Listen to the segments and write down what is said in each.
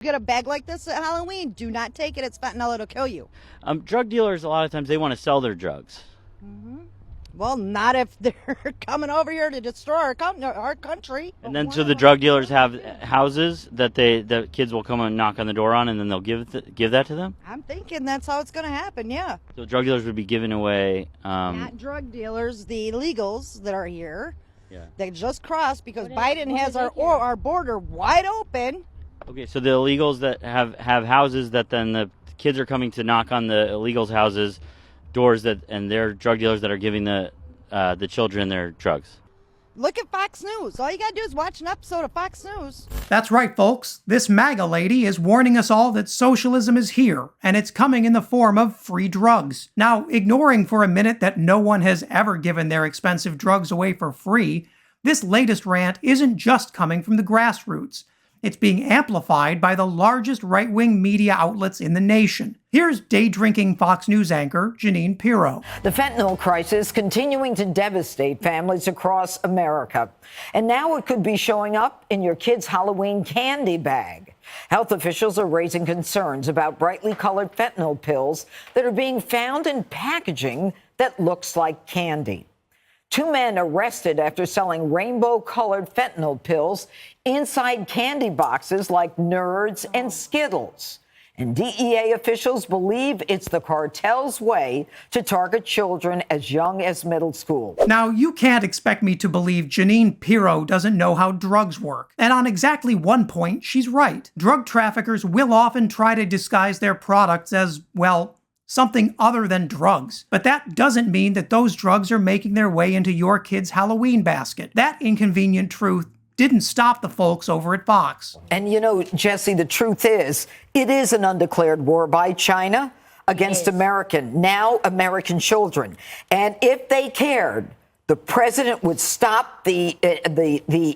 Get a bag like this at Halloween, do not take it. It's fentanyl. It'll kill you. Drug dealers, a lot of times, they want to sell their drugs. Well, not if they're coming over here to destroy our country. And then so the drug dealers have houses that the kids will come and knock on the door on, and then they'll give that to them? I'm thinking that's how it's going to happen, yeah. So drug dealers would be giving away... Not drug dealers, the illegals that are here. Yeah. They just crossed because Biden has our border wide open. Okay, so the illegals that have houses that then the kids are coming to knock on the illegals' houses, doors and they're drug dealers that are giving the children their drugs. Look at Fox News. All you got to do is watch an episode of Fox News. That's right, folks. This MAGA lady is warning us all that socialism is here, and it's coming in the form of free drugs. Now, ignoring for a minute that no one has ever given their expensive drugs away for free, this latest rant isn't just coming from the grassroots. It's being amplified by the largest right-wing media outlets in the nation. Here's day-drinking Fox News anchor Jeanine Pirro. The fentanyl crisis continuing to devastate families across America. And now it could be showing up in your kid's Halloween candy bag. Health officials are raising concerns about brightly colored fentanyl pills that are being found in packaging that looks like candy. 2 men arrested after selling rainbow-colored fentanyl pills inside candy boxes like Nerds and Skittles. And DEA officials believe it's the cartel's way to target children as young as middle school. Now, you can't expect me to believe Jeanine Pirro doesn't know how drugs work. And on exactly one point, she's right. Drug traffickers will often try to disguise their products as, well, something other than drugs. But that doesn't mean that those drugs are making their way into your kid's Halloween basket. That inconvenient truth didn't stop the folks over at Fox. And you know, Jesse, the truth is, it is an undeclared war by China against American children. And if they cared, the president would stop the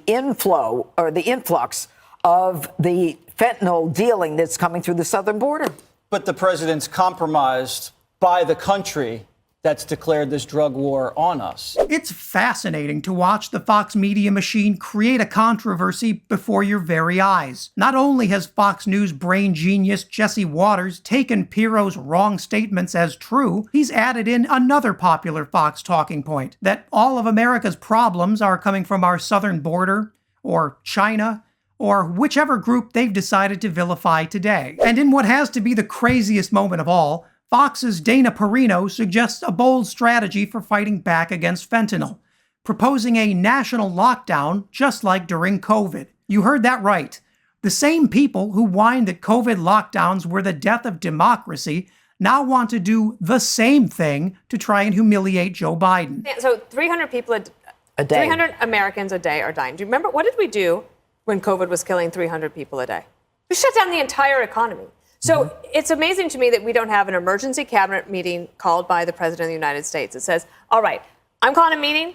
inflow or the influx of the fentanyl dealing that's coming through the southern border. But the president's compromised by the country that's declared this drug war on us. It's fascinating to watch the Fox media machine create a controversy before your very eyes. Not only has Fox News brain genius Jesse Waters taken Pirro's wrong statements as true, he's added in another popular Fox talking point, that all of America's problems are coming from our southern border, or China, or whichever group they've decided to vilify today. And in what has to be the craziest moment of all, Fox's Dana Perino suggests a bold strategy for fighting back against fentanyl, proposing a national lockdown just like during COVID. You heard that right. The same people who whined that COVID lockdowns were the death of democracy now want to do the same thing to try and humiliate Joe Biden. So 300 people a day. 300 Americans a day are dying. Do you remember, what did we do when COVID was killing 300 people a day? We shut down the entire economy. So it's amazing to me that we don't have an emergency cabinet meeting called by the President of the United States. It says, all right, I'm calling a meeting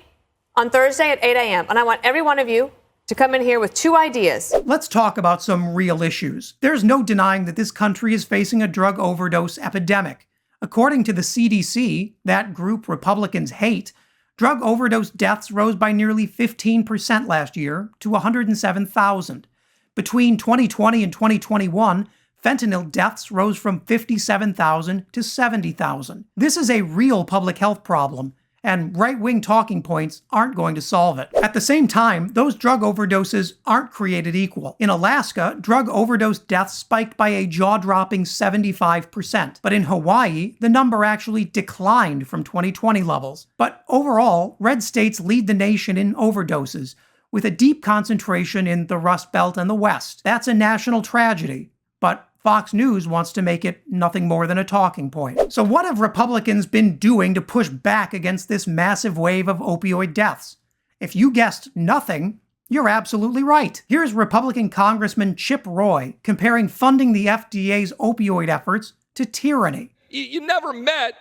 on Thursday at 8 a.m., and I want every one of you to come in here with 2 ideas. Let's talk about some real issues. There's no denying that this country is facing a drug overdose epidemic. According to the CDC, that group Republicans hate, drug overdose deaths rose by nearly 15% last year to 107,000. Between 2020 and 2021, fentanyl deaths rose from 57,000 to 70,000. This is a real public health problem, and right-wing talking points aren't going to solve it. At the same time, those drug overdoses aren't created equal. In Alaska, drug overdose deaths spiked by a jaw-dropping 75%, but in Hawaii, the number actually declined from 2020 levels. But overall, red states lead the nation in overdoses, with a deep concentration in the Rust Belt and the West. That's a national tragedy, but Fox News wants to make it nothing more than a talking point. So what have Republicans been doing to push back against this massive wave of opioid deaths? If you guessed nothing, you're absolutely right. Here's Republican Congressman Chip Roy comparing funding the FDA's opioid efforts to tyranny. You never met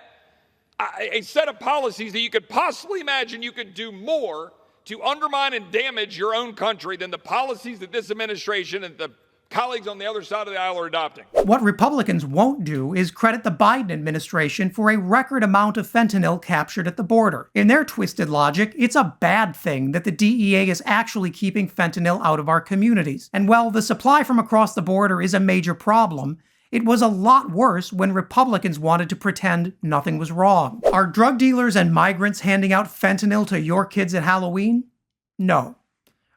a set of policies that you could possibly imagine you could do more to undermine and damage your own country than the policies that this administration and the colleagues on the other side of the aisle are adopting. What Republicans won't do is credit the Biden administration for a record amount of fentanyl captured at the border. In their twisted logic, it's a bad thing that the DEA is actually keeping fentanyl out of our communities. And while the supply from across the border is a major problem, it was a lot worse when Republicans wanted to pretend nothing was wrong. Are drug dealers and migrants handing out fentanyl to your kids at Halloween? No.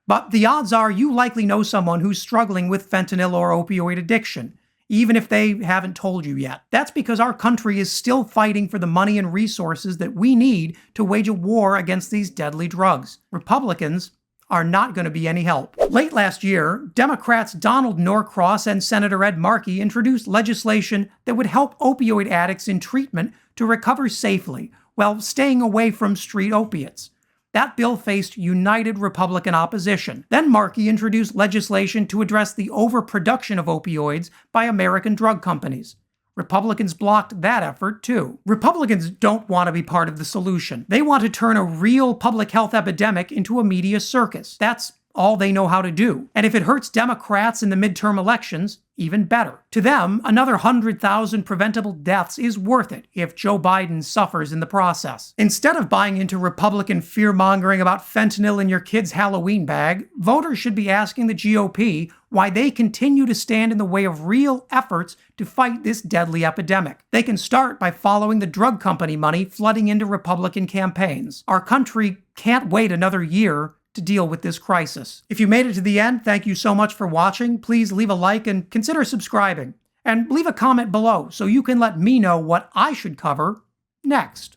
But the odds are you likely know someone who's struggling with fentanyl or opioid addiction, even if they haven't told you yet. That's because our country is still fighting for the money and resources that we need to wage a war against these deadly drugs. Republicans are not going to be any help. Late last year, Democrats Donald Norcross and Senator Ed Markey introduced legislation that would help opioid addicts in treatment to recover safely while staying away from street opiates. That bill faced united Republican opposition. Then Markey introduced legislation to address the overproduction of opioids by American drug companies. Republicans blocked that effort, too. Republicans don't want to be part of the solution. They want to turn a real public health epidemic into a media circus. That's all they know how to do. And if it hurts Democrats in the midterm elections, even better. To them, another 100,000 preventable deaths is worth it if Joe Biden suffers in the process. Instead of buying into Republican fear-mongering about fentanyl in your kid's Halloween bag, voters should be asking the GOP why they continue to stand in the way of real efforts to fight this deadly epidemic. They can start by following the drug company money flooding into Republican campaigns. Our country can't wait another year to deal with this crisis. If you made it to the end, thank you so much for watching. Please leave a like and consider subscribing. And leave a comment below so you can let me know what I should cover next.